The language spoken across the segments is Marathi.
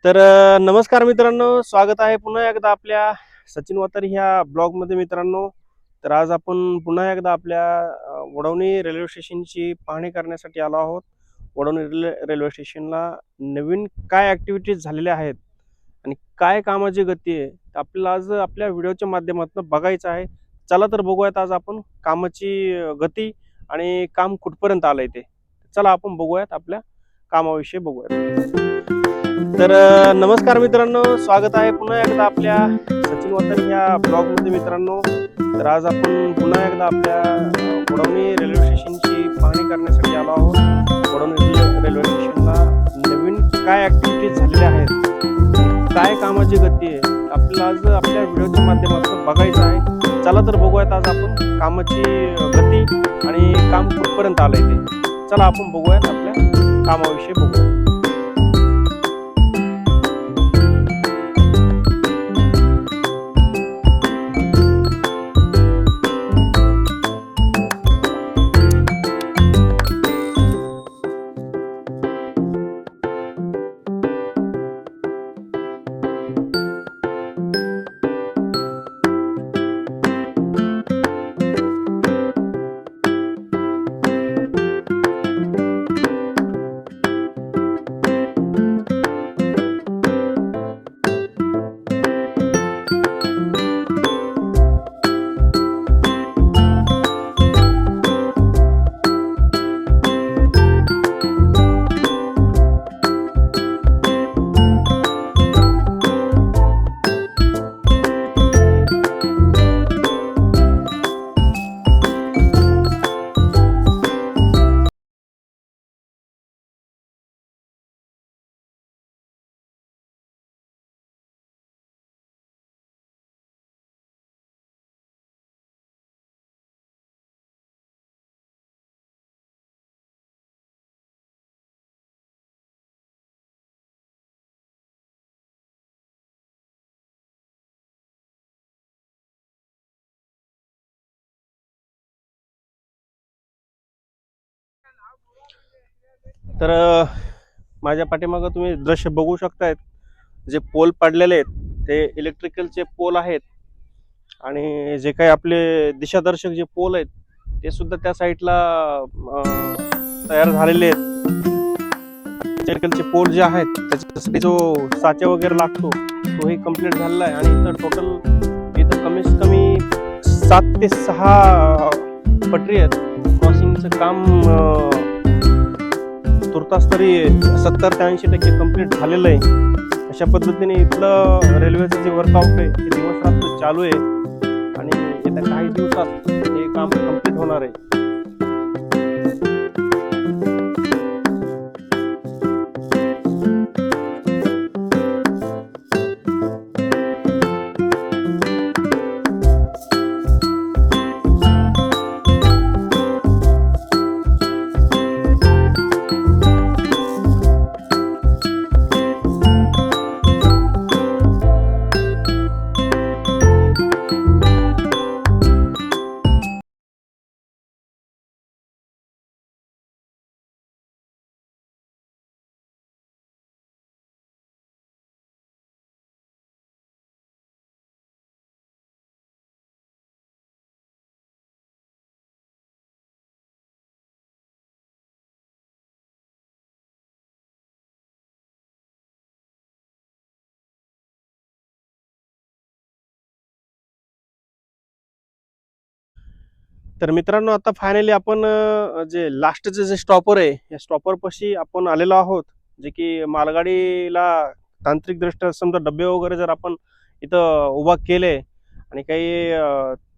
नमस्कार मित्रांनो, स्वागत आहे पुन्हा एकदा आपल्या सचिन वातारी ह्या ब्लॉगमध्ये मित्रांनो. तर आज आपण पुन्हा एकदा आपल्या वडवणी रेल्वे स्टेशनची पाहणी करण्यासाठी आलो आहोत. वडवणी रेल्वे स्टेशनला नवीन काय ॲक्टिव्हिटीज झालेल्या आहेत आणि काय कामाची गती आहे, तर आपल्याला आज आपल्या व्हिडिओच्या माध्यमातून बघायचं आहे. चला तर बघूयात आज आपण कामाची गती आणि काम कुठपर्यंत आलंय ते. चला आपण बघूयात, आपल्या कामाविषयी बघूयात. नमस्कार मित्रांनो, स्वागत आहे पुन्हा एकदा आपल्या सचिन वातारी ह्या ब्लॉगमध्ये मित्रांनो. तर आज आपण पुन्हा एकदा आपल्या वडवणी रेल्वे स्टेशनची पाहणी करण्यासाठी आलो आहोत. वडवणी रेल्वे स्टेशनला नवीन काय ॲक्टिव्हिटीज झालेल्या आहेत, काय कामाची गती आहे, आपल्याला आज आपल्या व्हिडिओच्या माध्यमातून बघायचं आहे. चला तर बघूयात आज आपण कामाची गती आणि काम कुठपर्यंत आलंय ते. चला आपण बघूयात, आपल्या कामाविषयी बघूयात. तर माझ्या पाठीमागं तुम्ही दृश्य बघू शकतायत. जे पोल पडलेले आहेत ते इलेक्ट्रिकलचे पोल आहेत आणि जे काही आपले दिशादर्शक जे पोल आहेत ते सुद्धा त्या साईडला तयार झालेले आहेत. इलेक्ट्रिकलचे पोल जे आहेत त्याच्यासाठी जो साचा वगैरे लागतो तोही कम्प्लीट झालेला आहे. आणि इथं टोटल इथं कमीत कमी 7 ते 6 पटरी आहेत. क्रॉसिंगचं काम तुर्तास तरी 70 ते 80% कम्प्लीट झालेलं आहे. अशा पद्धतीने इथलं रेल्वेचं जे वर्कआउट आहे ते दिवस रात्र चालू आहे आणि येत्या काही दिवसात हे काम कम्प्लीट होणार आहे. तर मित्रांनो, आता फायनली आपण जे लास्टचे जे स्टॉपर आहे या स्टॉपर पाशी आपण आलेलो आहोत. जे की मालगाडीला तांत्रिकदृष्ट्या समजा डबे वगैरे जर आपण इथं उभा केले आणि काही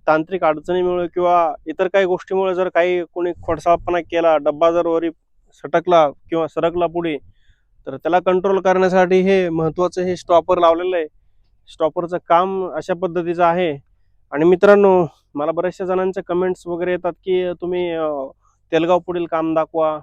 तांत्रिक अडचणीमुळे किंवा इतर काही गोष्टीमुळे जर काही कोणी खोडसाळपणा केला, डब्बा जर वरी सटकला किंवा सरकला पुढे, तर त्याला कंट्रोल करण्यासाठी हे महत्त्वाचं हे स्टॉपर लावलेलं आहे. स्टॉपरचं काम अशा पद्धतीचं आहे. आणि मित्रांनो, मला बऱ्याचशा जणांचे कमेंट्स वगैरे येतात की तुम्ही तेलगाव पुढील काम दाखवा,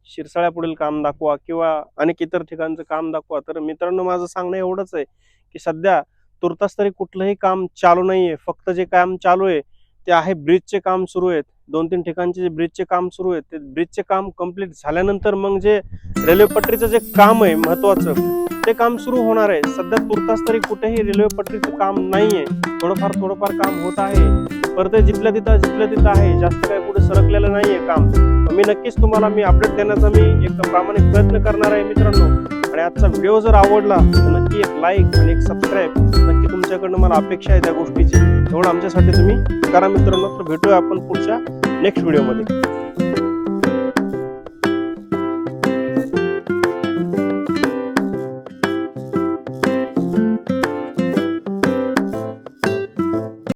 शिरसाळ्या पुढील काम दाखवा किंवा अनेक इतर ठिकाणचं काम दाखवा. तर मित्रांनो, माझं सांगणं एवढंच आहे की सध्या तुर्तास तरी कुठलंही काम चालू नाहीये. फक्त जे काम चालू आहे ते आहे ब्रिजचे काम सुरू आहेत. 2-3 ठिकाणचे जे ब्रिजचे काम सुरू आहेत ते ब्रिजचे काम कंप्लीट झाल्यानंतर मग जे रेल्वे पटरीचं जे काम आहे महत्त्वाचं, ते काम सुरू होणार आहे. सध्या तुर्तास तरी कुठेही रेल्वे पटरीचं काम नाहीये. थोडंफार काम होत आहे, परत जिथल्या तिथं आहे. जास्त काही पुढे सरकलेलं नाहीये काम. मी नक्कीच तुम्हाला अपडेट देण्याचा एक प्रामाणिक प्रयत्न करणार आहे मित्रांनो. आणि आजचा व्हिडिओ जर आवडला तर नक्की एक लाईक आणि एक सबस्क्राईब नक्की तुमच्याकडनं मला अपेक्षा आहे त्या गोष्टीची. तेवढं आमच्यासाठी तुम्ही करा मित्रांनो. तर भेटूया आपण पुढच्या नेक्स्ट व्हिडिओमध्ये.